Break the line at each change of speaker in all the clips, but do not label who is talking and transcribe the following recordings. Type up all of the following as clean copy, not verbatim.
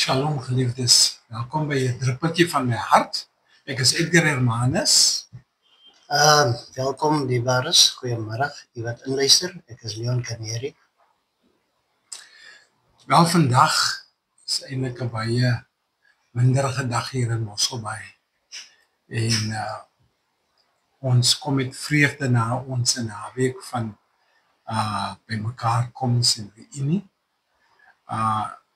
Shalom geliefdes, welkom by 'n druppeltjie van my hart. Ek is Edgar Hermanus.
Welkom die Baris, goeiemiddag, die wat inluister, ek is Leon Kaneri.
Wel, vandag is eintlik 'n baie minderige dag hier in Mosselbaai. En ons kom met vreugde na ons naweek van by mekaar koms en reunie.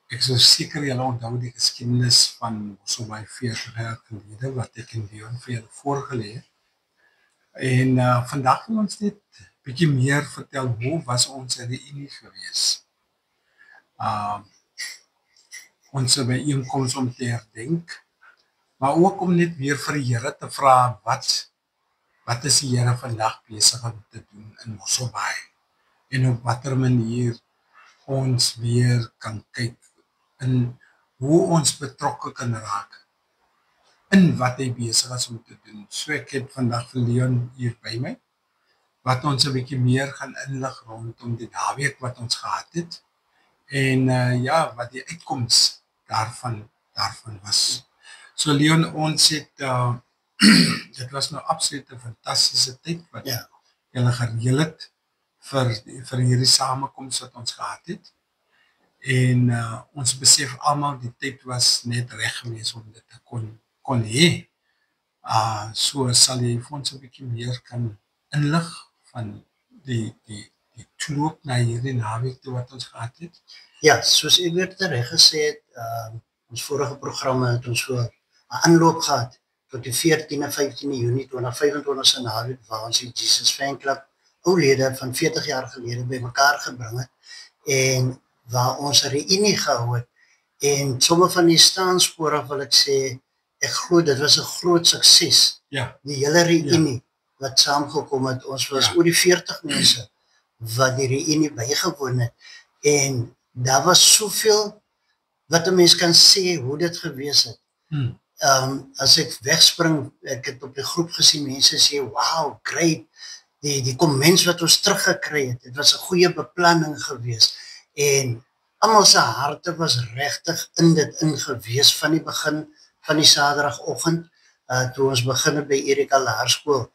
Ek is seker julle onthou die geskiedenis van Mosselbaai 40 jaar gelede wat ek en Leon vir julle voorgelê het. En vandag wil ons net 'n bietjie meer vertel hoe was ons reunie gewees. Ons byeenkoms om te herdenk, maar ook om net weer vir die Here te vra wat is die Here vandag besig om te doen in Mosselbaai en op watter manier ons weer kan kyk in hoe ons betrokke kan raak in wat hy besig is om te doen. So ek het vandag vir Leon hier by my, wat ons 'n bietjie meer gaan inlig rondom die naweek wat ons gehad het en wat die uitkoms daarvan was. So Leon, ons het dit was nou absoluut 'n fantastiese tyd wat julle gereël het vir hierdie samekoms wat ons gehad het. En ons besef almal die tyd was net reg gewees om dit te kon hê. So sal jy vir ons 'n bietjie meer kan inlig van die toeloop na hierdie naweek toe wat ons gehad het?
Ja, soos ek weer reg gesê het, ons vorige programme het ons so 'n aanloop gehad tot die 14 en 15 Junie 2025 se naweek waar ons die Jesus Fan Club oulede van 40 jaar gelede by mekaar gebring het en waar ons 'n reunie gehou het. En sommige van die staanspore wil ek sê, ek glo dit was 'n groot sukses.
Ja.
Die hele reunie wat saamgekom het, ons was oor die 40 mense wat die reunie bygewoon het. En daar was soveel wat 'n mens kan sê hoe dit gewees het. As ek wegspring, ek het op die groep gesien mense sê, wow, great. Die comments wat ons teruggekry het, dit was 'n goeie beplanning gewees. En almal se harte was regtig in dit ingewees van die begin van die Saterdagoggend toe ons begin by Erika Laerskool.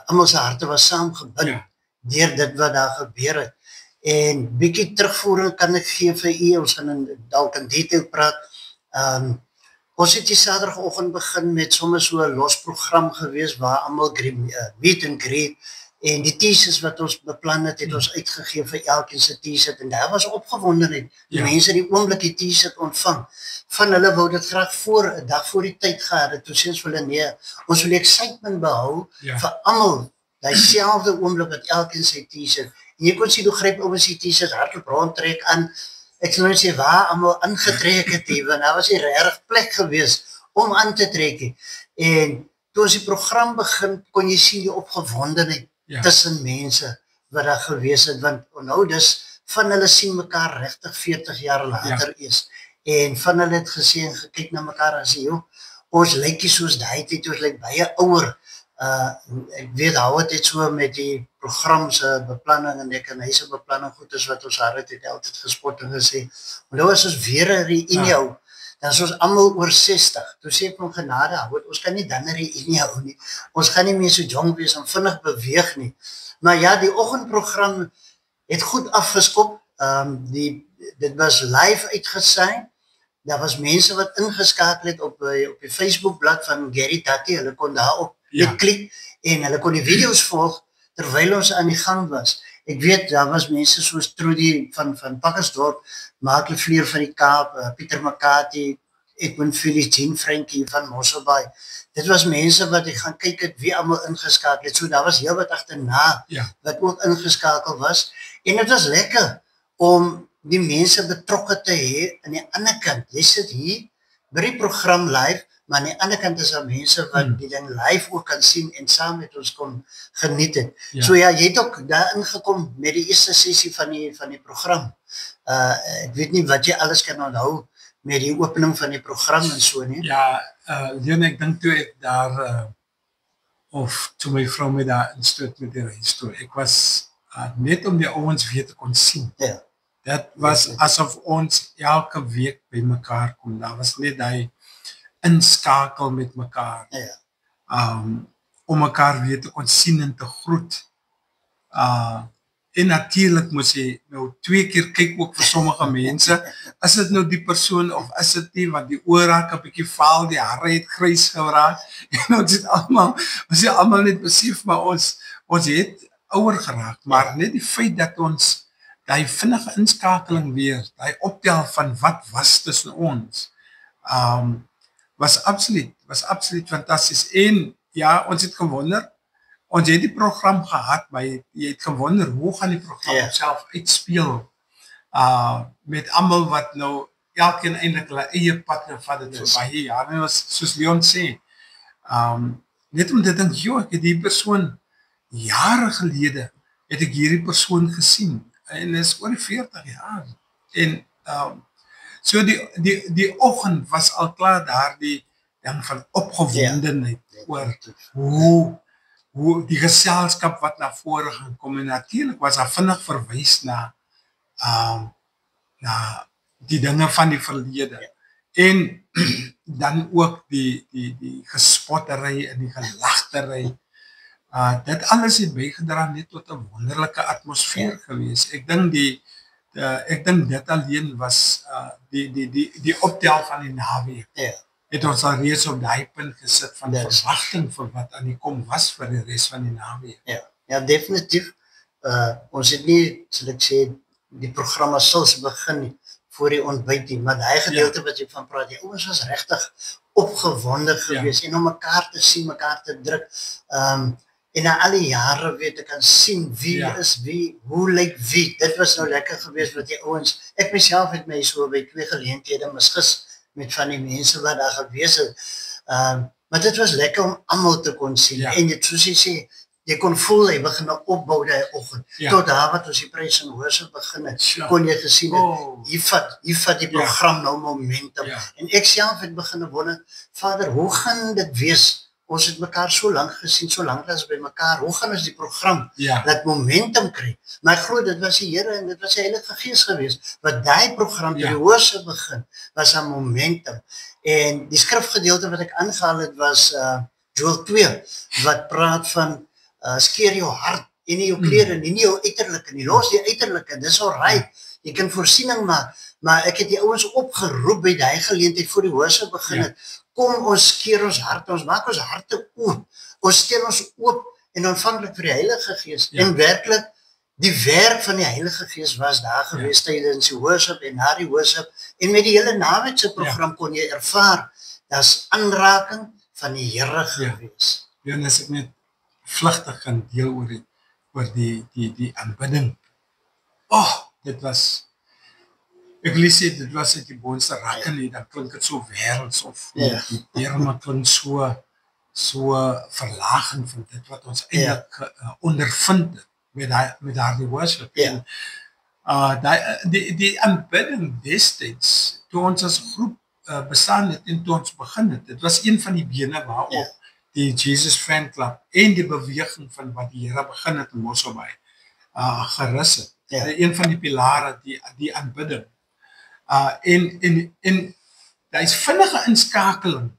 Almal se harte was saamgebind deur dit wat daar gebeur het. En bietjie terugvoering kan ek gee vir u, ons gaan dalk in detail praat. Ons het die Saterdagoggend begin met sommer so 'n los program gewees waar almal meet and greet en die T-shirts wat ons beplan het ons uitgegee vir elkeen se T-shirt en daar was opgewondenheid. Die mense die oomblik die T-shirt ontvang. Van hulle wou dit graag 'n dag voor die tyd gehad het. Toe sê ons vir hulle nee, ons wil excitement behou vir almal. Dieselfde oomblik wat elkeen sy T-shirt. En jy kon sien hoe gryp ouens die T-shirts hardloop rondtrek aan. Ek sal nou sê waar almal ingetrek het hier, want daar was nie regtig plek gewees om aan te trek. En toe ons die program begin, kon jy sien die opgewondenheid tussen mense wat daar gewees het, want nou dis van hulle sien mekaar regtig 40 jaar later is. En van hulle het gesê en gekyk na mekaar en sê, joh, ons lyk nie soos daai tyd, ons lyk baie ouer. Ek weet hou het so met die program se beplanning en ek en hy se beplanning goed is wat ons het altyd gespot en gesê, maar nou is ons weer 'n reunie hou, dan is ons almal oor 60, toe sê ek van genade, ons kan nie dan 'n reunie hou nie, ons gaan nie meer so jong wees en vinnig beweeg nie, maar ja, die oggendprogram het goed afgeskop, dit was live uitgesaai, daar was mense wat ingeskakel het op die Facebookblad van Gary Tati, hulle kon daarop klik en hulle kon die video's volg terwyl ons aan die gang was. Ek weet, daar was mense soos Trudy van Pakkersdorp, Maakie Vleer van die Kaap, Pieter Makati, Edwin Philly, Jean Frankie van Mosselbaai. Dit was mense wat ek gaan kyk het wie allemaal ingeskakel het. So daar was heel wat agterna wat ook ingeskakel was. En het was lekker om die mense betrokke te hê aan die ander kant. Jy sit hier by die program live, maar aan die ander kant is daar mense wat die ding live ook kan sien en saam met ons kon geniet het. So ja, jy het ook daar ingekom met die eerste sessie van die program. Ek weet nie wat jy alles kan onthou met die opening van die program en so nie.
Ja, Leon, ek dink toe ek daar, of toe my vrou my daar instoot met die reis toe, ek was net om die ouens weer te kon sien.
Ja.
Dit was asof ons elke week by mekaar kom. Daar was net daai inskakel met mekaar.
Ja.
Om mekaar weer te kon sien en te groet. En natuurlijk moes jy nou 2 keer kyk ook vir sommige mense. Is dit nou die persoon of is dit nie, want die oor raak 'n bietjie vaal, die hare het grys geraak. En ons het almal net besef, maar ons het ouer geraak. Maar net die feit dat ons daai vinnige inskakeling weer, daai optel van wat was tussen ons, was absoluut fantasties. En ja, ons het gewonder, ons het die program gehad, maar jy het gewonder, hoe gaan die program self uitspeel, met almal wat nou, elkeen eintlik hulle eie pad gevat het vir baie jare, en was, soos Leon sê, net om te dink, joh, ek het die persoon, jare gelede, het ek hierdie persoon gesien, en is oor die 40 jaar, en, so die oggend was al klaar daar die ding van opgewondenheid, oor hoe die geselskap wat na vore gaan kom, en natuurlijk was daar vinnig verwys na die dinge van die verlede, en dan ook die gespottery en die gelagtery, dit alles het bygedra net tot 'n wonderlike atmosfeer gewees. Ek dink dit alleen was die optel van die naweek. Het ons al reeds op daai punt gesit van verwagting vir wat aan die kom was vir die res van die naweek.
Ja, definitief. Ons het nie, sal ek sê, die programme sals begin voor die ontbyt nie, maar daai gedeelte wat jy van praat, die ouens was regtig opgewonde gewees en om mekaar te sien, mekaar te druk. En na al die jare weer te kan sien wie is wie, hoe lyk wie. Dit was nou lekker geweest wat die ouens, ek myself het my so by 2 geleenthede misgis met van die mense wat daar gewees het. Maar dit was lekker om almal te kon sien. En jy, soos jy sê, jy kon voel, hy begin opbou die oggend. Tot daar wat ons die prijs en hoorse begin het, kon jy gesien het, hier vat die program nou momentum. En ek self het begin wonder, Vader, hoe gaan dit wees? Ons het mekaar so lank gesien, so lank as by mekaar, hoe gaan ons die program dat momentum kry? Maar ek glo, dit was die Here en dit was die Heilige Gees geweest, wat die program die hoorse begin, was 'n momentum. En die skrifgedeelte wat ek aangehaal het was Joel 2, wat praat van skeer jou hart en nie jou klere, nie jou uiterlike nie, los die uiterlike, dis alright, jy kan voorsiening maak, maar ek het die ouens opgeroep by die geleentheid voor die hoorse begin het, kom ons skeer ons hart, ons maak ons harte oop, ons stel ons oop en ontvanklik vir die Heilige Gees. En werklik, die werk van die Heilige Gees was daar gewees tydens die worship en na die worship, en met die hele naweekse program kon jy ervaar, dat is aanraking van die Here gewees.
Ja, en as ek net vlugtig gaan deel oor die aanbidding. Dit was, ek wil sê, dit was uit die boonste rakke nie, dan klink het so wêrelds, of die terme klink so verlaging van dit wat ons eintlik ondervind met daardie worship. Die aanbidding destyds, toe ons as groep bestaan het en toe ons begin het, dit was een van die bene waarop die Jesus Fan Club en die beweging van wat die Here begin het in Mosselbaai gerus het. Een van die pilare, die aanbidding. En daar is vinnige inskakeling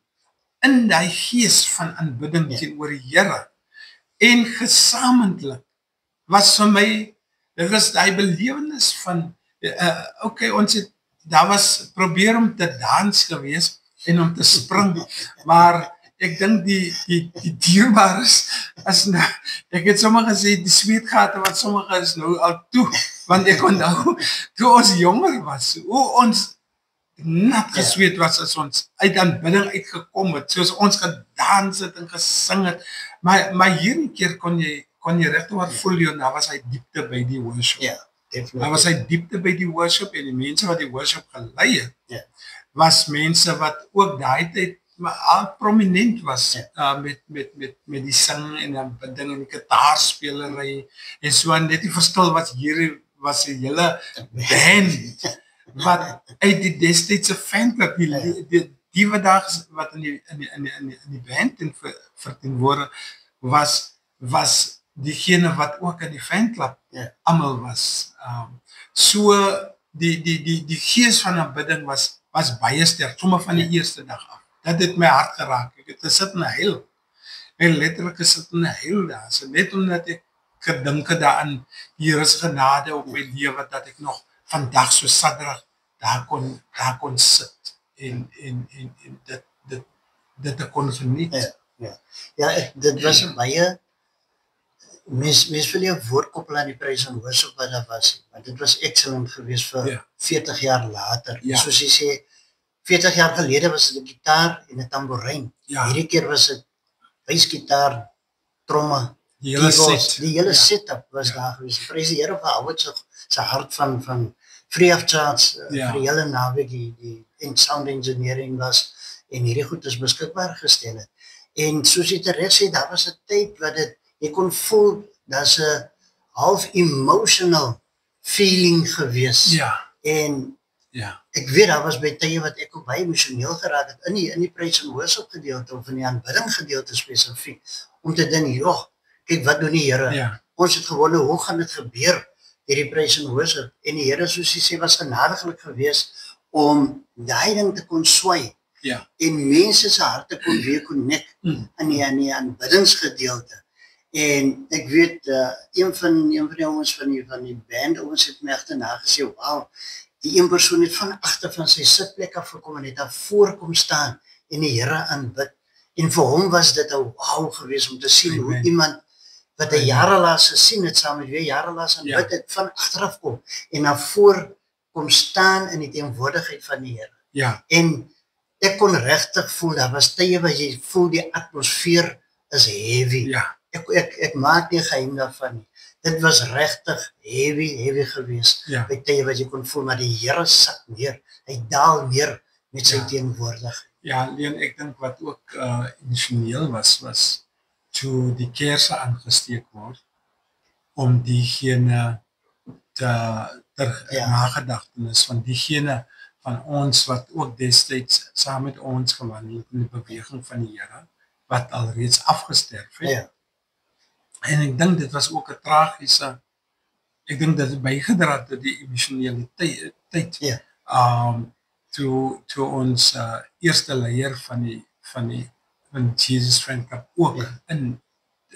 in die gees van aanbidding teenoor die Here. En gesamentlik was vir my, dit was die belewenis van, ons het, daar was probeer om te dans gewees en om te spring, maar ek dink die dierbaar is nou, ek het sommer gesê, die sweetgate wat sommige is nou al toe, want ek onthou, toe ons jonger was, hoe ons nat gesweet was as ons uit aanbidding uitgekom het, soos ons gedans het en gesing het, maar hierdie keer kon jy regtig wat voel, en daar was hy diepte by die worship. Daar was hy diepte by die worship, en die mense wat die worship gelei het, was mense wat ook daai tyd al prominent was met die sing en aanbidding en die gitaarspelerij en so, en net die verskil was hier was 'n hele band wat uit die destydse fanclub, die wat in die band verteenwoordig was diegene wat ook in die fanclub almal was. So die gees van aanbidding was baie sterk, sommer van die eerste dag af. Dat het my hart geraak. Ek het gesit en huil. En letterlik gesit en huil daar. So net omdat ek gedink het daaraan die Here se genade op my lewe dat ek nog vandag so Sadrag daar kon sit en dit te kon geniet.
Ja, dit was 'n baie mens wil nie 'n woord koppel aan die praise and worship wat daar was, maar dit was excellent geweest vir 40 jaar later. Soos jy sê, 40 jaar gelede was dit 'n gitaar en 'n tamboerijn. Hierdie keer was dit basgitaar, tromme,
die hele
setup was daar geweest. Prys die Here vir Howard se hart van free of charge vir die hele naweek die sound engineering was en hierdie goed is beskikbaar gestel het. En soos jy reg sê, daar was 'n tyd wat jy kon voel daar's 'n half emotional feeling gewees. En ek weet daar was by tye wat ek ook baie emosioneel geraak het in die praise and worship gedeelte of in die aanbidding gedeelte spesifiek om te dink, "Joh, kyk wat doen die Here. Ons het gewonder hoe gaan dit gebeur hierdie praise and worship." En die Here, soos hy sê, was genadiglik geweest om daai ding te kon swai. En mense se harte kon weer connect aan die aanbiddingsgedeelte. En ek weet een van die ouens van die band ons het my agterna gesê, "Wow, die een persoon het van agter van sy sitplek af gekom en het daar voor kom staan en die Here aanbid." En vir hom was dit 'n wow geweest om te sien hoe iemand wat hy jare laas gesien het saam met wie jare laas aanbid het van agteraf kom en dan voor kom staan in die teenwoordigheid van die Here. En ek kon regtig voel, daar was tye wat jy voel die atmosfeer is heavy. Ek maak nie geheim daarvan nie. Dit was regtig heavy geweest. By tye wat jy kon voel, maar die Here sak neer. Hy daal neer met sy teenwoordigheid.
Leon, ek dink wat ook emosioneel was toe die kerse aangesteek word om diegene ter nagedagtenis van diegene van ons wat ook destyds saam met ons gewandel het in die beweging van die Here wat alreeds afgesterf het. En ek dink dit was ook 'n tragiese, ek dink dit het bygedra tot die emosionaliteit toe ons eerste leier van Jesus Friend Club ook in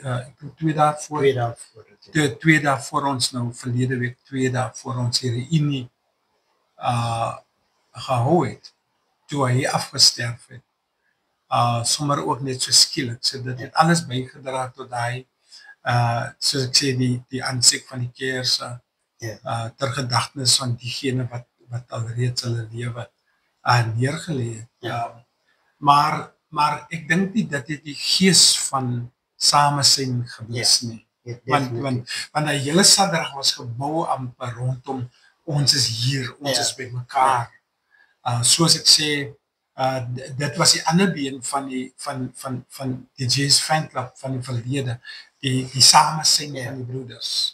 ek dink 2 dae voor ons nou verlede week 2 dae voor ons hierdie reunie gehou het toe hy afgesterf het. Sommer ook net so skielik. So dit het alles bygedra tot hy soos ek sê die aansek van die kerse ter gedagtenis van diegene wat alreeds hulle lewe neergelê het. Maar ek dink nie dat dit die gees van samesyn gewees nie. Want die hele Sadrag was gebou amper rondom ons is hier, ons is by mekaar. Soos ek sê, dit was die ander been van die Jesus Friend Club van die verlede, die samesyn van die broeders.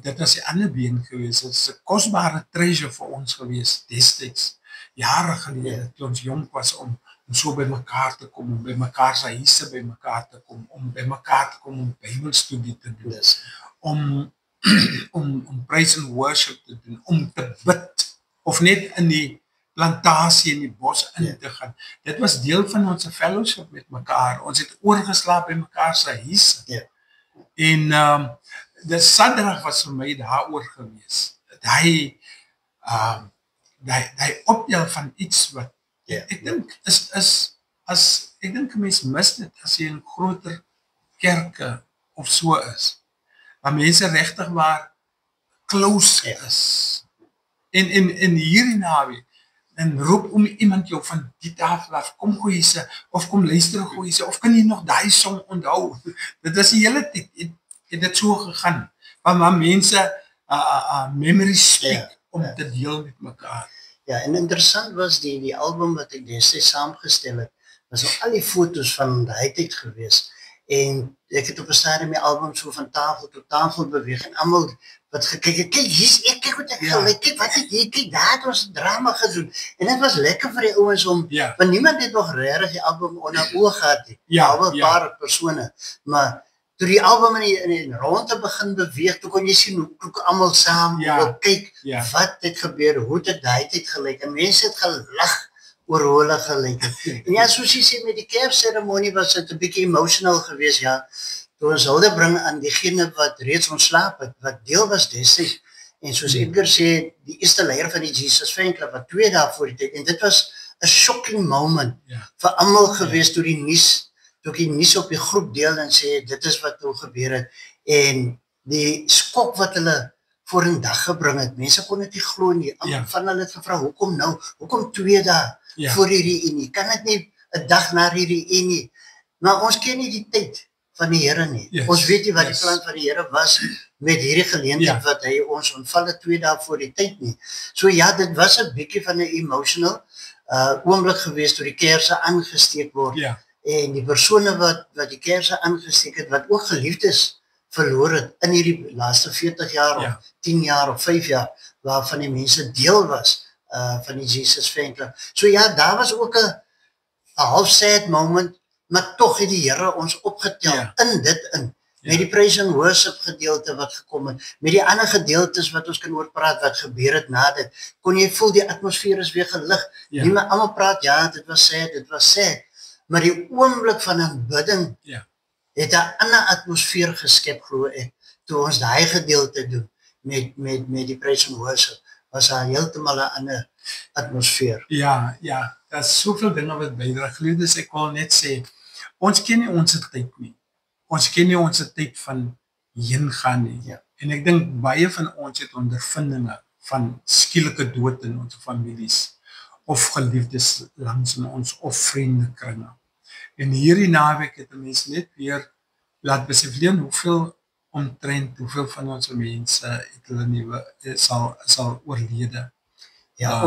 Dit was die ander been gewees. Dit is 'n kosbare treasure vir ons gewees destyds, jare gelede, toe ons jong was om so by mekaar te kom, om by mekaar se huise by mekaar te kom, om by mekaar te kom om Bybelstudie te doen, om praise and worship te doen, om te bid, of net in die plantasie in die bos in te gaan. Dit was deel van ons fellowship met mekaar. Ons het oorgeslaap by mekaar se huise. En die Sadrag was vir my daaroor gewees. Hy opdeel van iets wat ek dink ek dink 'n mens mis dit as jy in groter kerke of so is. Waar mense regtig waar close is. En hierdie naweek en roep om iemand jou van die tafel af, kom gooi se, of kom luister gooi se, of kan jy nog daai song onthou? Dit was die hele tyd, het dit so gegaan, waar mense memory speak om te deel met mekaar.
En interessant was die album wat ek destyds saamgestel het, was al die foto's van daai tyd gewees, en ek het op 'n stadium my album so van tafel tot tafel beweeg, en almal wat gekyk het, kyk hier's ek, kyk wat ek gelyk, kyk wat het jy, kyk daar het ons drama gedoen, en dit was lekker vir die ouens om, want niemand het nog regtig die album onder oog gehad nie, al 'n paar persone, maar toe die album in die rondte begin beweeg, toe kon jy sien hoe almal saam wil kyk wat het gebeur, hoe het daai tyd gelyk, en mense het gelag oor hoe hulle gelyk het. En ja, soos jy sê, met die kerkseremonie was dit 'n bietjie emotional geweest, ja, toe ons hulde bring aan diegene wat reeds ontslaap het, wat deel was destyds. En soos Edgar sê, die eerste leier van die Jesus Fanclub, wat 2 dae voor die tyd, en dit was 'n shocking moment vir almal geweest toe ek die nuus op die groep deel en sê, dit is wat nou gebeur het, en die skok wat hulle voor 'n dag gebring het, mense kon dit nie glo nie, van hulle het gevra, hoekom nou, hoekom 2 dae voor die reunie, kan dit nie 'n dag na die reunie, maar ons ken nie die tyd van die Here nie, ons weet nie wat die plan van die Here was, met hierdie geleentheid wat hy ons ontval het 2 dae voor die tyd nie. So ja, dit was 'n bietjie van 'n emotional oomblik geweest toe die kerse aangesteek word. En die persone wat die kerse aangesteek het, wat ook geliefdes verloor het in hierdie laaste 40 jaar of 10 jaar of 5 jaar, waarvan die mense deel was van die Jesus Fanclub. So ja, daar was ook 'n half sad moment, maar tog het die Here ons opgetel in dit in. Met die praise and worship gedeelte wat gekom het, met die ander gedeeltes wat ons kan oor praat, wat gebeur het na dit, kon jy voel die atmosfeer is weer gelig. Nie meer almal praat, dit was sad, maar die oomblik van aanbidding het 'n ander atmosfeer geskep, glo ek, toe ons daai gedeelte doen, met die praise and worship, was daar heeltemal 'n ander atmosfeer.
Ja, daar is soveel dinge wat bydra. Geliefdes, ek wil net sê, ons ken nie ons tyd nie. Ons ken nie ons tyd van heen gaan nie. En ek dink baie van ons het ondervindinge van skielike dood in ons families, of geliefdes langs in ons, of vriendekringe. En hierdie naweek het 'n mens net weer laat besef leen hoeveel van ons mense het hulle nuwe sal oorlede.
Ja,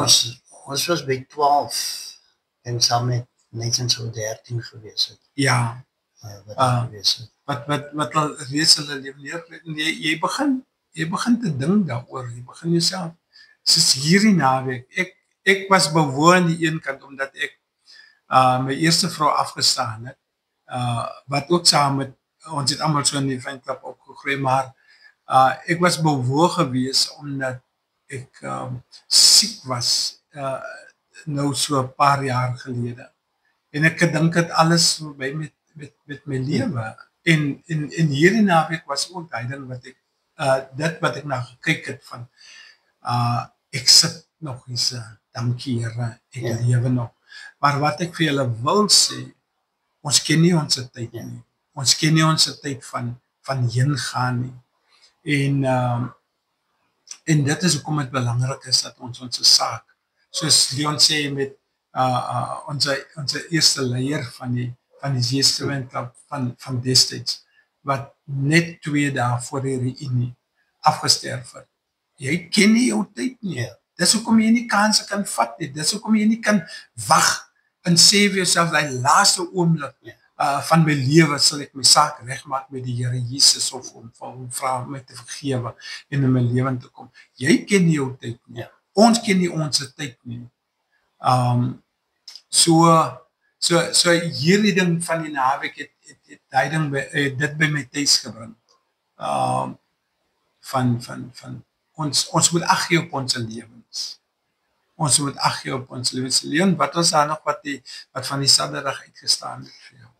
ons was by 12 en saam met Nathan so 13 gewees het.
Ja.
Wat
al reeds hulle lewe neergelê. Jy begin te dink daaroor. Jy begin jouself. Soos hierdie naweek. Ek was bewoon aan die een kant omdat ek my eerste vrou afgestaan het. Wat ook saam met ons het almal so in die Fanclub opgegroei, maar ek was bewoog gewees omdat ek siek was nou so 'n paar jaar gelede. En ek gedink het alles verby met my lewe. En hierdie naweek was ook daai ding wat ek dit wat ek na gekyk het van ek sit nog hier, dankie Here, ek lewe nog. Maar wat ek vir julle wil sê, ons ken nie ons tyd nie. Ons ken nie ons tyd van heen gaan nie. En dit is hoekom dit belangrik is dat ons saak, soos Leon sê met onze eerste leier van die Jesus Fanclub van destyds, wat net 2 dae voor die reunie afgesterf het. Jy ken nie jou tyd nie. Dis hoekom jy nie kanse kan vat nie. Dis hoekom jy nie kan wag en sê vir jouself, die laaste oomblik van my lewe sal ek my saak regmaak met die Here Jesus of om vra my te vergewe en in my lewe te kom. Jy ken nie jou tyd nie. Ons ken nie ons tyd nie. So hierdie ding van die naweek het dit by my tuis gebring. Van ons moet ag gee op ons lewens. Ons moet ag gee op ons lewens. Leon, wat was daar nog wat van die Saterdag uitgestaan het vir jou?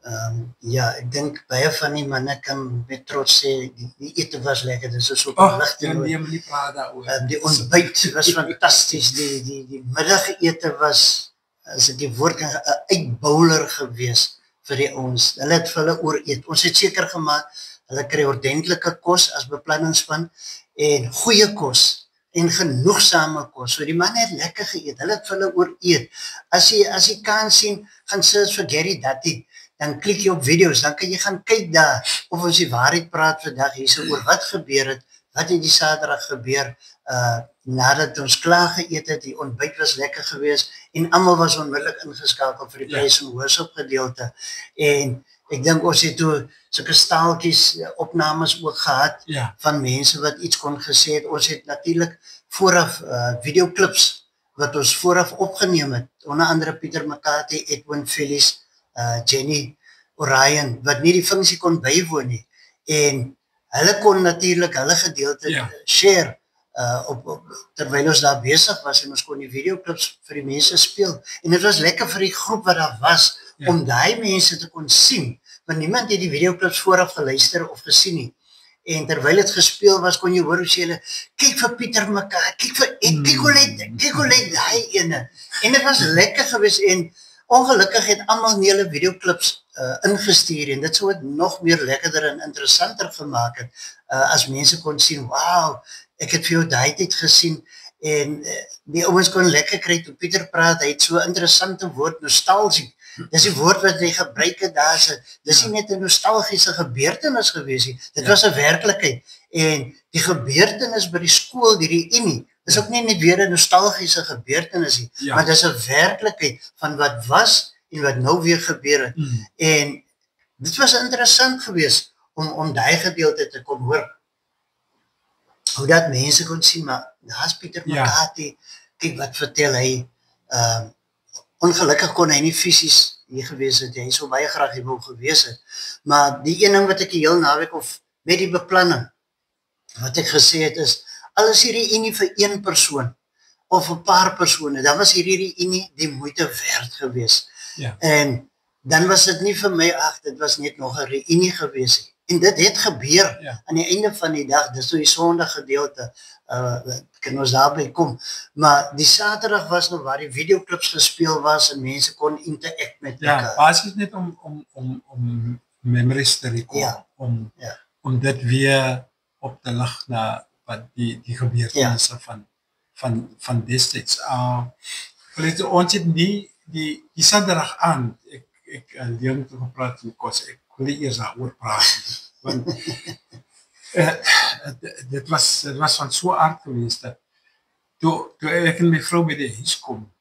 Ja, ek dink baie van die manne kan met trots sê, die ete was lekker, dis so
nie praat daaroor.
Die ontbyt was fantasties, die middagete was, as ek die woord kan, 'n uitbouler gewees vir die ons. Hulle het vir hulle ooreet. Ons het seker gemaak, hulle kry ordentlike kos as beplanningsspan, en goeie kos, en genoegsame kos. So die manne het lekker geëet, hulle het vir hulle ooreet. As jy kan sien, gaan search vir Gary Dutty, dan klik jy op video's, dan kan jy gaan kyk daar, of ons die waarheid praat vandag hierso oor wat gebeur het, wat het die Saterdag gebeur, nadat ons klaar geëet het, die ontbyt was lekker geweest, en almal was onmiddellik ingeskakel vir die praise and worship gedeelte, en ek dink ons het toe sulke staaltjies opnames ook gehad, van mense wat iets kon gesê het. Ons het natuurlik vooraf videoclips, wat ons vooraf opgeneem het, onder andere Pieter McCarthy, Edwin Phillies, Jenny Orion, wat nie die funksie kon bywoon nie, en hulle kon natuurlik hulle gedeelte share terwyl ons daar besig was en ons kon die videoklips vir die mense speel. En dit was lekker vir die groep wat daar was om daai mense te kon sien, want niemand het die videoklips vooraf geluister of gesien nie. En terwyl het gespeel was, kon jy hoor hoe sê hulle, kyk vir Pieter mekaar, kyk hoe lyk daai ene. En dit was lekker gewees en ongelukkig het almal nie hulle videoklips ingestuur en dit sou het nog meer lekkerder en interessanter gemaak het as mense kon sien, wow, ek het vir jou daai tyd gesien en die ouens kon lekker kry toe Pieter praat, hy het so 'n interessante woord, nostalgie. Dis die woord wat hy gebruik het daar, dis nie net 'n nostalgiese gebeurtenis gewees nie, dit was 'n werklikheid. En die gebeurtenis by die skool, die reunie, is ook nie net weer 'n nostalgiese gebeurtenis nie, maar dis 'n werklikheid van wat was en wat nou weer gebeur het. En dit was interessant geweest om daai gedeelte te kon hoor. Hoe dat mense kon sien, maar daar's Pieter McCarthy, kyk wat vertel hy. Ongelukkig kon hy nie fisies hier gewees het, hy sou baie graag hier wou gewees het. Maar die een ding wat ek die heel naweek of met die beplanning, wat ek gesê het is, al is hierdie reunie vir een persoon, of 'n paar persone, dan was hierdie reunie die moeite werd gewees. En dan was dit nie vir my, dit was net nog 'n reunie gewees. En dit het gebeur aan die einde van die dag, dis toe die Sondag gedeelte, kan ons daarby kom. Maar die Saterdag was nou waar die videoklips gespeel was en mense kon interact met mekaar.
Ja, basies net om memories te recall, om dit weer op te lig na wat die gebeurtenisse van destyds. Ons het nie die Saterdag aan, ek leer toe gepraat met Kos, ek wil nie eers daaroor praat, want dit was van so aard geweest dat toe ek en my vrou by die huis kom,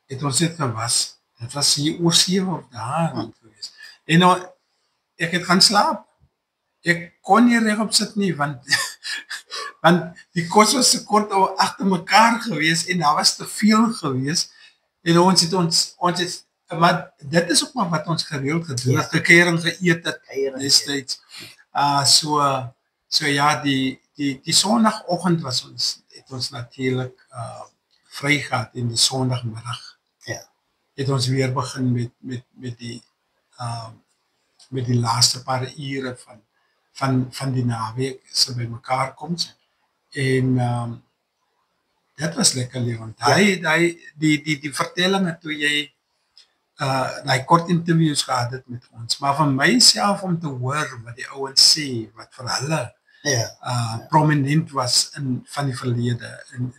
het ons dit gewas, dit was hier oor 7 of daar geweest. En nou, ek het gaan slaap. Ek kon nie regop sit nie, want die kos was so kort agter mekaar geweest en daar was te veel geweest. En ons het maar dit is ook maar wat ons gereeld gedoen het, gekuier en geëet het destyds. So ja, die Sondagoggend het ons natuurlik vry gehad en die Sondagmiddag het ons weer begin met die laaste paar ure van die naweek se by mekaar kom. En dit was lekker lewend. Die vertellinge toe jy die kort interviews gehad het met ons, maar van myself om te hoor wat die ouens sê, wat vir hulle prominent was van die verlede en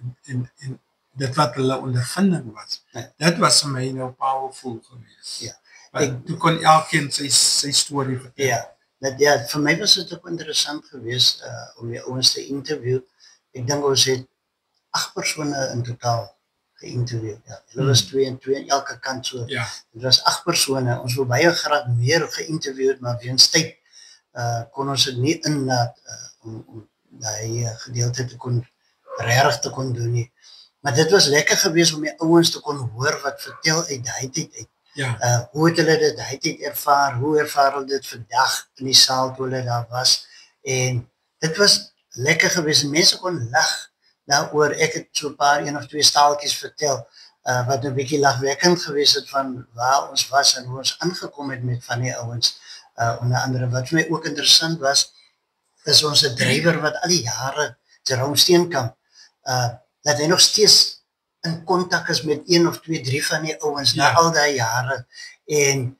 dit wat hulle ondervinding was. Dit was vir my nou powerful geweest. Toe kon elkeen sy storie vertel.
Vir my was dit ook interessant geweest om die ouens te interview. Ek dink ons het 8 persone in totaal geïnterview. Hulle was 2 en 2 aan elke kant so. Dit was 8 persone. Ons wil baie graag meer geïnterview het, maar weens tyd kon ons dit nie inlaat om die gedeelte te kon regtig te kon doen nie. Maar dit was lekker geweest om die ouens te kon hoor wat vertel uit die tyd uit. Hoe het hulle dit die tyd ervaar, hoe ervaar hulle dit vandag in die saal toe hulle daar was. En dit was lekker geweest en mense kon lag daaroor. Ek het so 'n paar 1 of 2 staaltjies vertel wat 'n bietjie lagwekkend geweest het van waar ons was en hoe ons aangekom het met van die ouens. Onder andere wat vir my ook interessant was, is ons 'n drywer wat al die jare, Jerome Steenkamp, dat hy nog steeds in kontak is met 1 of 2, 3 van die ouens na al die jare. En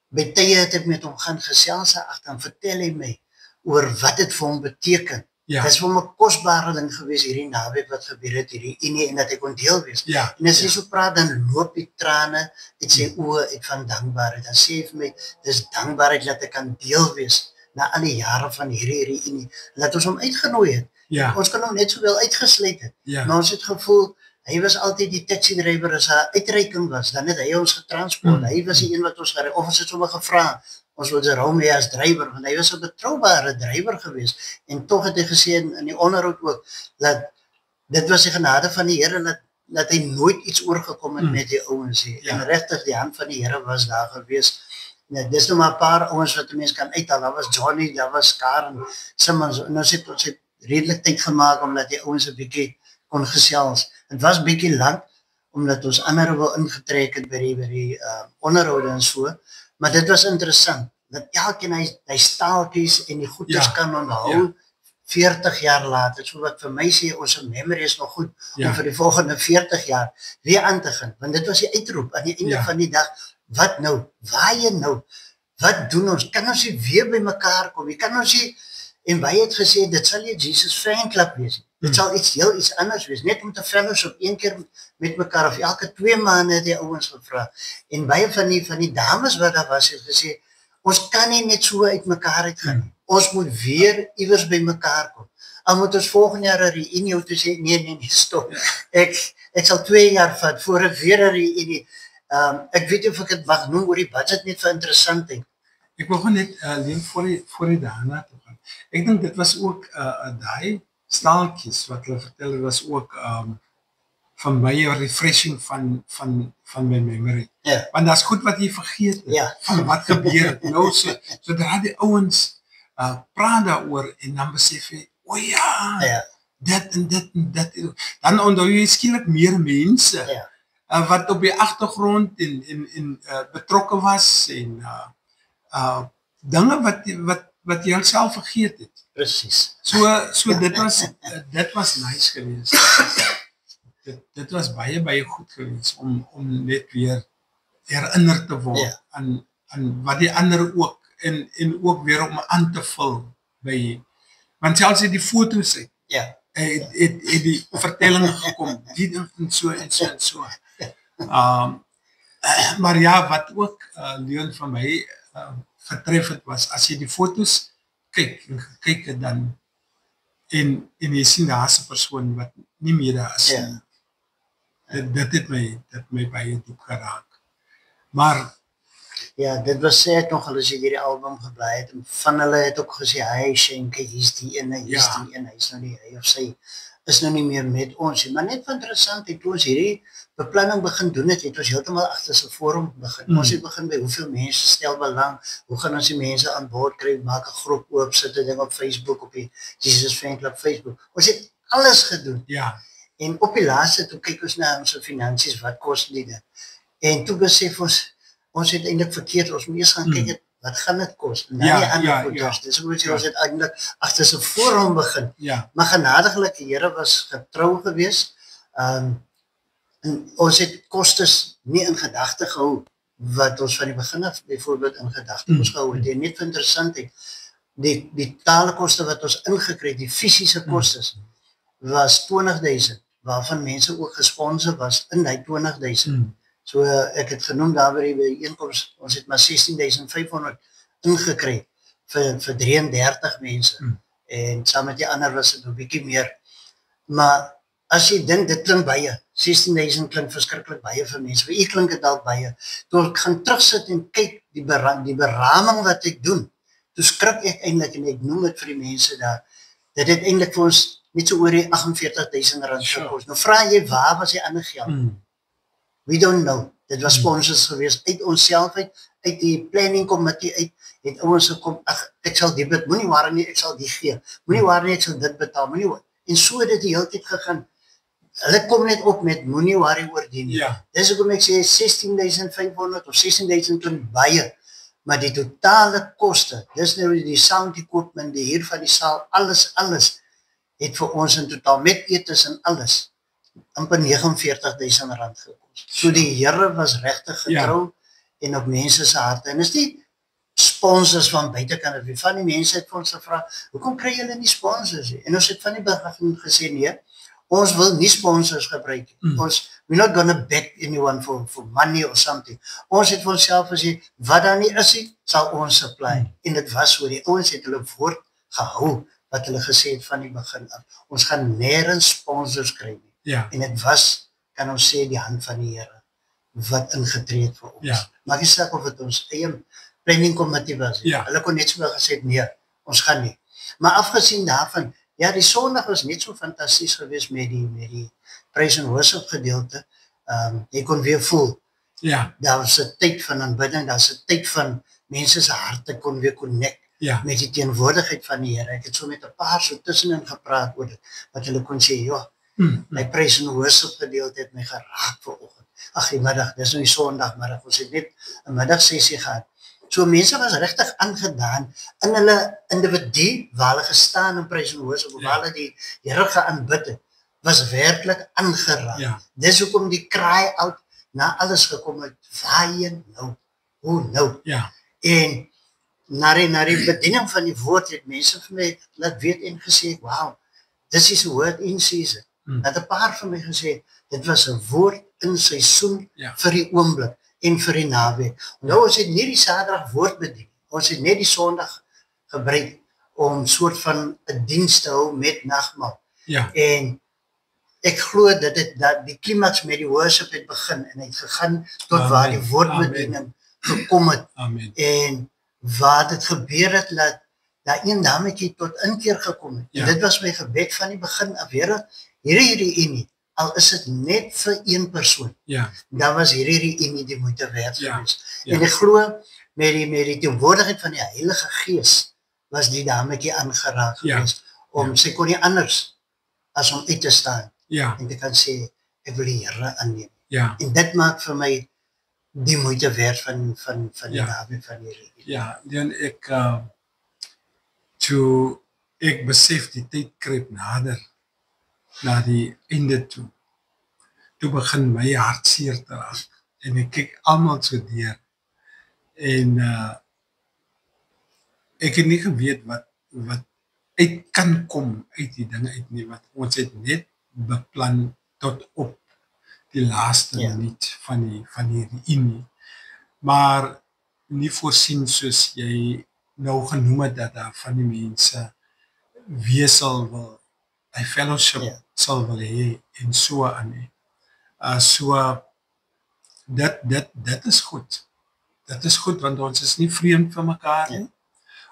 by tye het ek met hom gaan gesels agter en vertel hy my oor wat dit vir hom beteken. Dit is vir hom 'n kosbare ding geweest hierdie naweek wat gebeur het, hierdie unie en dat hy kon deel wees. En as hy so praat, dan loop die trane uit sy oë uit van dankbaarheid. Dan sê hy vir my, dis dankbaarheid dat ek kan deel wees na al die jare van hierdie unie. Dat ons hom uitgenooi het. Ons kan hom net sowel uitgesluit het. Maar ons het gevoel, hy was altyd die taxi-drywer as 'n uitreiking was, dan het hy ons getransport. Hy was die een wat ons of ons het sommer gevra, ons wil Jerome as drywer, want hy was 'n betroubare drywer geweest. En tog het hy gesê in die onderhoud ook, dat dit was die genade van die Here, dat hy nooit iets oorgekom het met die ouens nie. En regtig die hand van die Here was daar geweest. Ja, dis nou maar 'n paar ouens wat 'n mens kan uithaal. Daar was Johnny, daar was Karen, Simmons. En ons het redelik tyd gemaak omdat die ouens 'n bietjie kon gesels. Dit was bietjie lank omdat ons ander wou ingetrek het by die onderhoude en so, maar dit was interessant dat elkeen hy staaltjies en die goeders kan onthou 40 jaar later, so wat vir my sê ons memory is nog goed om vir die volgende 40 jaar weer aan te gaan, want dit was die uitroep aan die einde van die dag, wat nou, waarheen nou, wat doen ons, kan ons nie weer by mekaar kom, jy kan ons nie, en baie het gesê, dit sal nie Jesus Fan Club wees, dit sal iets anders wees, net om te fellowship een keer met mekaar, of elke 2 maande het die ouens gevra, en baie van die dames wat daar was, het gesê, ons kan nie net so uit mekaar uitgaan, ons moet weer iewers by mekaar kom, al moet ons volgende jaar 'n reunie hou, te sê, nee, stop, ek sal 2 jaar vat, voor ek weer 'n reunie, ek weet nie of ek het mag noem oor die budget net vir interessantheid.
Ek wil gewoon net Leen voor die daarna toe gaan. Ek dink dit was ook daai staaltjies wat hulle vertel, het was ook van my refreshing van my memory.
Ja.
Want dat is goed wat jy vergeet het, van wat gebeur het. Nou, sodra die ouens praat daaroor en dan besef jy, dit en dit en dit. Dan onthou jy skielik meer mense wat op die agtergrond en betrokke was en dinge wat jy self vergeet het.
Precies.
So dit was nice geweest. Dit was baie goed geweest om net weer herinner te word aan wat die ander ook en ook weer om aan te vul by, want selfs die foto's het die vertelling gekom, die en so. Maar ja, wat ook Leon van my getref het was, as jy die foto's kyk het dan en jy sien daar is 'n persoon wat nie meer daar is nie. Dit het my baie diep geraak. Maar
ja, dit was sê het nog, as jy die album gebly het, en van hulle het ook gesê, hy Shenke, hier's die ene, hy is nou nie, hy of sy is nou nie meer met ons, maar net wat interessant, het ons hierdie beplanning begin doen het ons heeltemal agter se forum begin. Ons het begin by hoeveel mense stel belang, hoe gaan ons die mense aan boord kry, maak 'n groep oop, sit 'n ding op Facebook, op die Jesus Fan Club Facebook. Ons het alles gedoen. En op die laaste, toe kyk ons na ons finansies, wat kos dit? En toe besef ons het eintlik verkeerd, ons moet eers gaan kyk, wat gaan dit kos? En dan die ander goeders. Dis hoe ons het eintlik agter se forum begin. Maar genadiglik, die Here was getrou geweest. En ons het kostes nie in gedagte gehou, wat ons van die begin af byvoorbeeld in gedagte moes gehou het. En net vir interessantheid, die taalkoste wat ons ingekry het, die fisiese kostes, was 20.000, waarvan mense ook gesponsor was in die 20.000. So ek het genoem daar by die bijeenkomst, ons het maar 16.500 ingekry vir 33 mense. En saam met die ander was het 'n bietjie meer. Maar as jy dink, dit klink baie, 16.000 klink verskriklik baie vir mense, vir u klink dit dalk baie. Toe ek gaan terugsit en kyk die beraming wat ek doen, toe skrik ek eintlik en ek noem dit vir die mense daar, dit het eintlik vir ons net so oor die 48.000 rand gekos. Nou vra jy, waar was die ander geld? We don't know. Dit was sponsors geweest uit onsself uit die planning komitee uit, het ons gekom, ek sal die bid, moenie waar nie, ek sal die gee, moenie waar nie, ek sal dit betaal, moenie waar, en so het die hele tyd gegaan. Hulle kom net op met moenie waar oor die nie. Dis hoekom ek sê 16.500 of 16.000 klink baie, maar die totale koste, dis nou die sound equipment, die hier van die saal, alles, het vir ons in totaal, met etes en alles, amper 49.000 rand gekos. So die Here was regtig getrou en op mense se harte. En is nie sponsors van buitekant, van die mense het vir ons gevra, hoekom kry julle nie sponsors? En ons het van die begin gesê, nee, ons wil nie sponsors gebruik. We're not gonna beg anyone for money or something. Ons het vir onsself gesê, wat dan nie is, sal ons supply. En dit was so, die ouens het hulle woord gehou, wat hulle gesê het van die begin af. Ons gaan nêrens sponsors kry nie. En dit was, kan ons sê, die hand van die Here, wat ingetree het vir ons. Maar ek sê of het ons eie planning komitee was. Hulle kon net so gesê, nee, ons gaan nie. Maar afgesien daarvan, die Sondag was net so fantasties geweest met die praise and worship gedeelte. Jy kon weer voel,
Ja,
Daar was 'n tyd van aanbidding, daar's 'n tyd van mense se harte kon weer connect
ja,
met die teenwoordigheid van die Here. Ek het so met 'n paar so tussenin gepraat oor dit, wat hulle kon sê, ja, my praise and worship gedeelte het my geraak vanoggend. Ag, die middag, dis nou die Sondagmiddag, ons het net 'n middagsessie gehad. So mense was regtig aangedaan in hulle individu waar hulle gestaan in praise and worship, waar hulle die Here geaanbid het, was werklik aangeraak.
Ja.
Dis hoekom die cry out na alles gekom het, waarheen nou? Hoe nou?
ja,
En na die bediening van die woord het mense vir my laat weet en gesê, wow, this is a word in season. Het 'n paar van my gesê, dit was 'n woord in seisoen
Ja.
vir die oomblik en vir die naweek. Nou ons het nie die Saterdag woord bedien. Ons het net die Sondag gebruik om soort van 'n diens te hou met nagmaal.
ja,
En ek glo dat die klimaks met die worship het begin en het gegaan tot
Amen.
waar die woordbediening gekom het.
amen.
En waar dit gebeur het, dat daar een dametjie tot inkeer gekom het.
Ja.
En dit was my gebed van die begin af, Here, hierdie unie, al is dit net vir een persoon,
Ja,
dan was hierdie unie die moeite werd
Ja.
geweest.
Ja.
En ek glo, met die teenwoordigheid van die Heilige Gees, was die dametjie aangeraak
Ja.
geweest, om sy kon nie anders as om uit te staan,
ja,
en te kan sê, ek wil die Here aanneem.
ja,
En dit maak vir my die moeite werd van die
Ja.
naweek van hierdie unie.
ja. Dan toe ek besef die tyd kruip nader na die einde toe. Toe begin my hart seer te raak en ek kyk almal so deur en ek het nie geweet wat uit kan kom uit die dinge uit nie, wat ons het net beplan tot op die laaste
Ja.
minuut van die reunie, maar nie voorsien soos jy nou genoem het dat daar van die mense wesel wil, die fellowship
Ja.
sal wil hê en so aan nie. So dit is goed. Dit is goed want ons is nie vreemd van mekaar nie.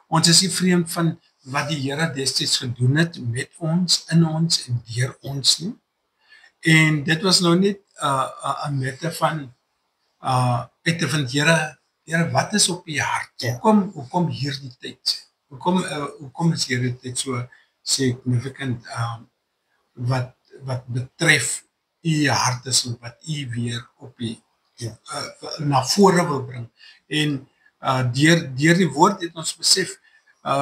Ons is nie vreemd van wat die Here destyds gedoen het met ons, in ons en deur ons nie. En dit was nou net 'n mette van uit te vind, Here, wat is op u hart?
Ja.
Hoekom hierdie tyd? Hoekom is hierdie tyd so significant wat betref u hart is en wat u weer op u na vore wil bring. En deur die woord het ons besef,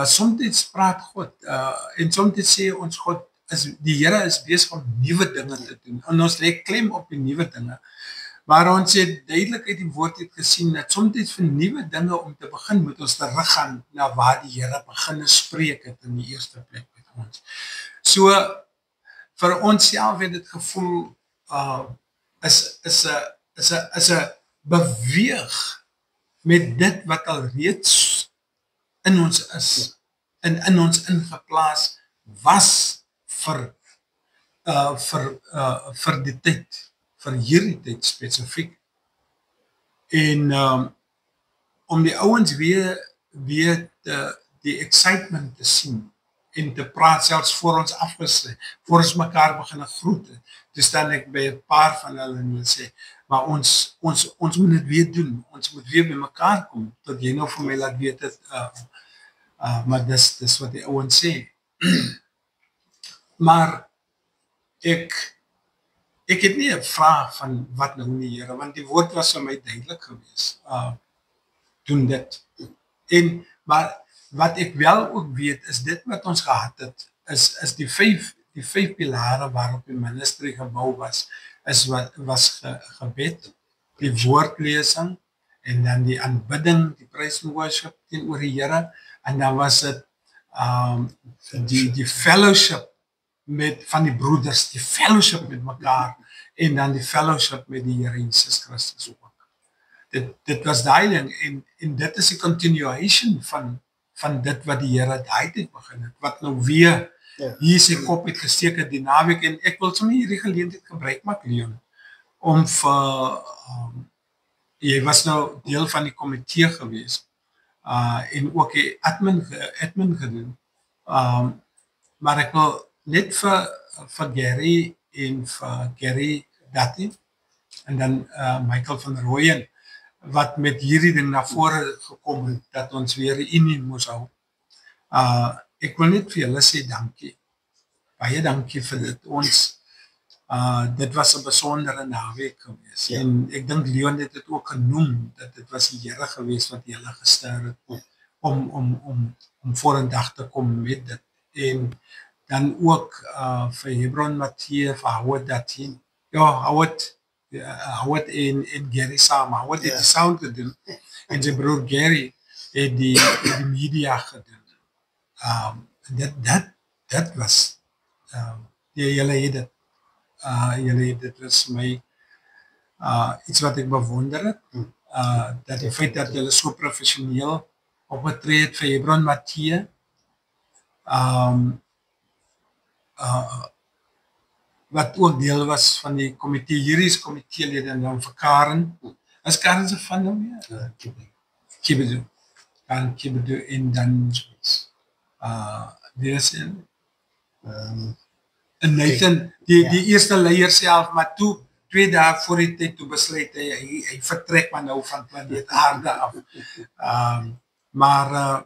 soms praat God en soms sê ons God, die Here is besig om nuwe dinge te doen. En ons lê klem op die nuwe dinge. Maar ons het duidelik uit die woord het gesien dat soms vir nuwe dinge om te begin moet ons teruggaan na waar die Here begin spreek het in die eerste plek met ons. So vir ons self het dit gevoel is 'n beweeg met dit wat al reeds in ons is en in ons ingeplaas was vir die tyd, vir hierdie tyd spesifiek. En om die ouens weer die excitement te sien en te praat selfs voor ons afgesluit, voor ons mekaar begin groet. Toe staan ek by 'n paar van hulle en hulle sê, maar ons moet dit weer doen. Ons moet weer by mekaar kom tot jy nou vir my laat weet het. Maar dis wat die ouens sê. Maar ek het nie 'n vraag van wat nou nie, Here, want die woord was vir my duidelik geweest. Doen dit. Maar wat ek wel ook weet is dit wat ons gehad het is die vyf pilare waarop die ministry gebou was, was gebed, die woordlesing en dan die aanbidding, die praise and worship teenoor die Here, en dan was dit die fellowship van die broeders, die fellowship met mekaar en dan die fellowship met die Here Jesus Christus ook. Dit was daai ding en dit is 'n continuation van dit wat die Here daai tyd begin het, wat nou weer hier sy kop het gesteek het die naweek. En ek wil sommer hierdie geleentheid gebruik maak, Leon, om vir jy was nou deel van die komitee gewees en ook die admin gedoen. Maar ek wil net vir Gary en vir Gary Datti en dan Michael van Rooyen wat met hierdie ding na vore gekom het dat ons weer 'n unie moes hou. Ek wil net vir julle sê dankie. Baie dankie vir dit. Dit was 'n besondere naweek gewees. Ja. En ek dink Leon het dit ook genoem dat dit was die Here gewees wat julle gestuur het om vorendag te kom met dit. En dan ook vir Hebron Matthee, vir Howard Datin. Ja, Howard en Gary saam. Howard het die sound gedoen. En sy broer Gary het die media gedoen. Dit was julle het dit was my iets wat ek bewonder het. Dat die feit dat julle so professioneel opgetree het vir Hebron Matthee. Wat ook deel was van die komitee, hier is komiteelede en dan vir Karen. Is Karen se van nou meer? Kibedu. Karen Kibedu en dan dis in Nathan, die eerste leier self, maar toe 2 dae voor die tyd toe besluit hy vertrek maar nou van planeet Aarde af. Maar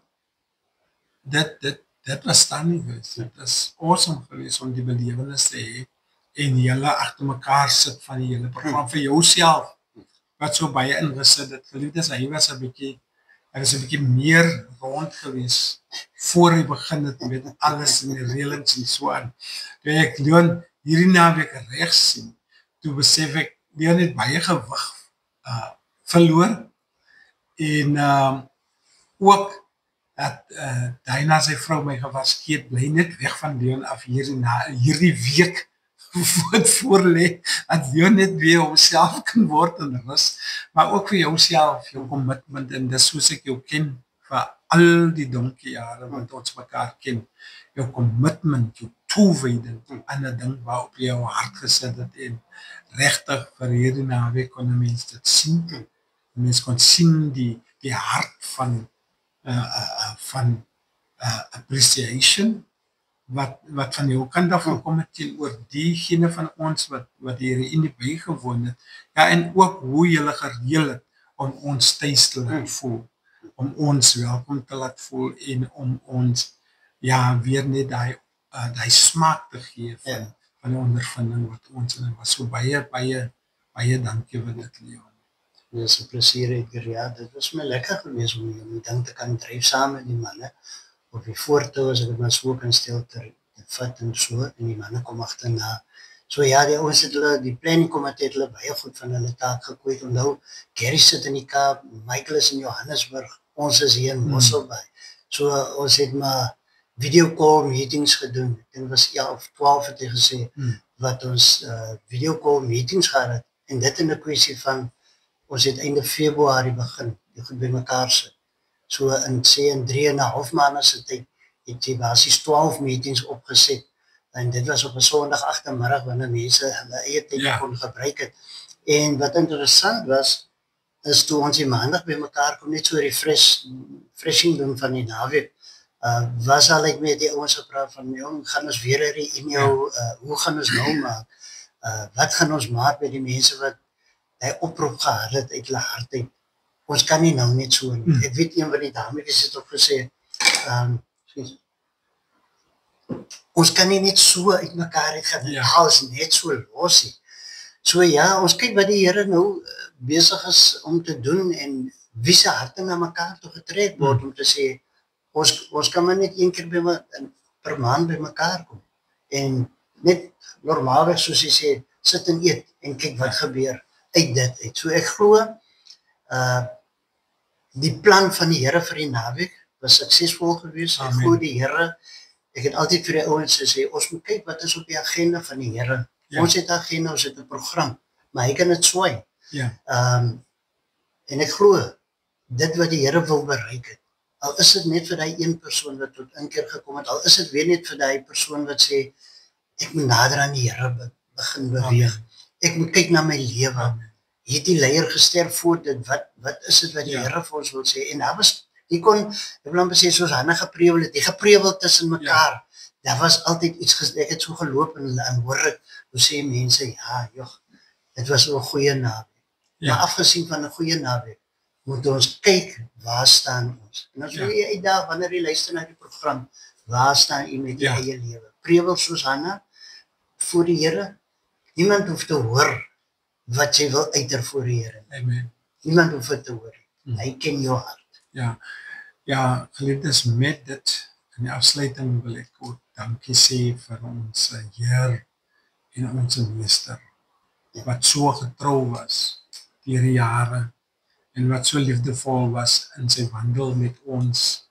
dit was stunning geweest. Dit is awesome geweest om die belewenis te hê en julle agter mekaar sit van die hele program vir jouself wat so baie ingesit het. Geliefdes, hy was 'n bietjie meer rond geweest voor hy begin het met alles in die reëlings en so aan. Toe ek Leon hierdie naweek regs sien, toe besef ek Leon het baie gewig verloor en ook dat Diana sy vrou my gewaarsku bly net weg van Leon af hierdie week wat voorlê, dat Leon net weer homself kan word en rus, maar ook vir jouself, jou commitment, en dis soos ek jou ken vir al die donkie jare wat ons mekaar ken, jou commitment, jou toewyding aan 'n ding waarop jy jou hart gesit het en regtig vir hierdie naweek kon 'n mens dit sien. Mens kon sien die hart van appreciation wat van jou kant af gekom het teenoor diegene van ons wat hier in die bygewoon het. Ja, en ook hoe julle gereël het om ons tuis te laat voel, om ons welkom te laat voel en om ons weer net daai smaak te gee van die ondervinding wat ons in was. So baie dankie vir dit, Leon.
Dit is 'n plesier, Edgar. Ja, dit was my lekker geweest om die ding te kan dryf saam met die manne. Op die voortou as ek dit maar so kan stel te vat en so, en die manne kom agterna. So ja, die ouens het die planning komitee het hulle baie goed van hulle taak gekwyt. Onthou, Gary sit in die Kaap, Michael is in Johannesburg, ons is hier in Mosselbaai. So ons het maar video call meetings gedoen. Ek dink was of 12 het hy gesê, wat ons video call meetings gehad het. En dit in 'n kwessie van ons het einde Februarie begin, die goed by mekaar sit. So in 3,5 maande se tyd het jy basies 12 meetings opgeset. En dit was op 'n Sondag agtermiddag wanneer mense hulle eie tyd kon gebruik het. En wat interessant was, is toe ons die maandag by mekaar kom, net so refreshing doen van die naweek, was al ek met die ouens gepraat van, jong, gaan ons weer 'n reunion, hoe gaan ons nou maak? Wat gaan ons maak by die mense wat hy oproep gehad het uit hulle hart uit? Ons kan nie nou net so nie. Ek weet een van die dametjies het ook gesê, ons kan nie net so uit mekaar uit gaan, alles net so los nie. So ja, ons kyk wat die Here nou besig is om te doen en wie se harte na mekaar toe getrek word om te sê, ons kan maar net een keer per maand by mekaar kom. En net normaalweg soos jy sê, sit en eet en kyk wat gebeur uit dit uit. So ek glo, die plan van die Here vir die naweek was suksesvol geweest. Ek glo die Here, ek het altyd vir die ouens gesê, ons moet kyk wat is op die agenda van die Here. Ons het 'n agenda, ons het 'n program, maar hy kan dit swaai. En ek glo, dit wat die Here wil bereik het, al is dit net vir die een persoon wat tot inkeer gekom het, al is dit weer net vir die persoon wat sê, ek moet nader aan die Here begin beweeg. Ek moet kyk na my lewe. Het die leier gesterf voor dit, wat is dit wat die Here vir ons wil sê? En daar was, ek wil amper sê, soos Hanne geprewel het, die geprewel tussen mekaar. Daar was altyd iets, ek het so geloop en hoor ek, hoe sê mense, dit was 'n goeie naweek. Maar afgesien van 'n goeie naweek, moet ons kyk waar staan ons. En as jy uitdaag wanneer jy luister na die program, waar staan jy met jou eie lewe? Prevel soos Hanna voor die Here. Niemand hoef te hoor wat jy wil uiter voor die Here.
Amen.
Niemand hoef dit te hoor. Hy ken jou hart.
Ja, geliefdes, met dit in die afsluiting wil ek ook dankie sê vir ons Heer en ons Meester, wat so getrou was deur die jare en wat so liefdevol was in sy wandel met ons,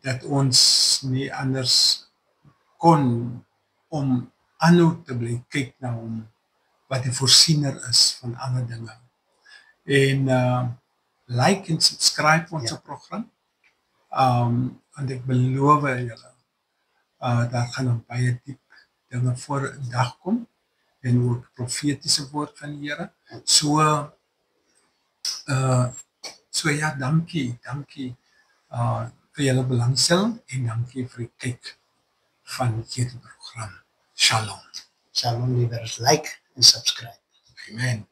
dat ons nie anders kon om aanhou te bly kyk na hom, wat die voorsiener is van alle dinge. En like en subscribe ons program. En ek beloof julle, daar gaan baie diep dinge voor in dag kom, en ook profetiese woord van die Here. So ja, dankie vir julle belangstelling, en dankie vir die kyk van hierdie program. Shalom.
Shalom, liewers. Like en subscribe.
Amen.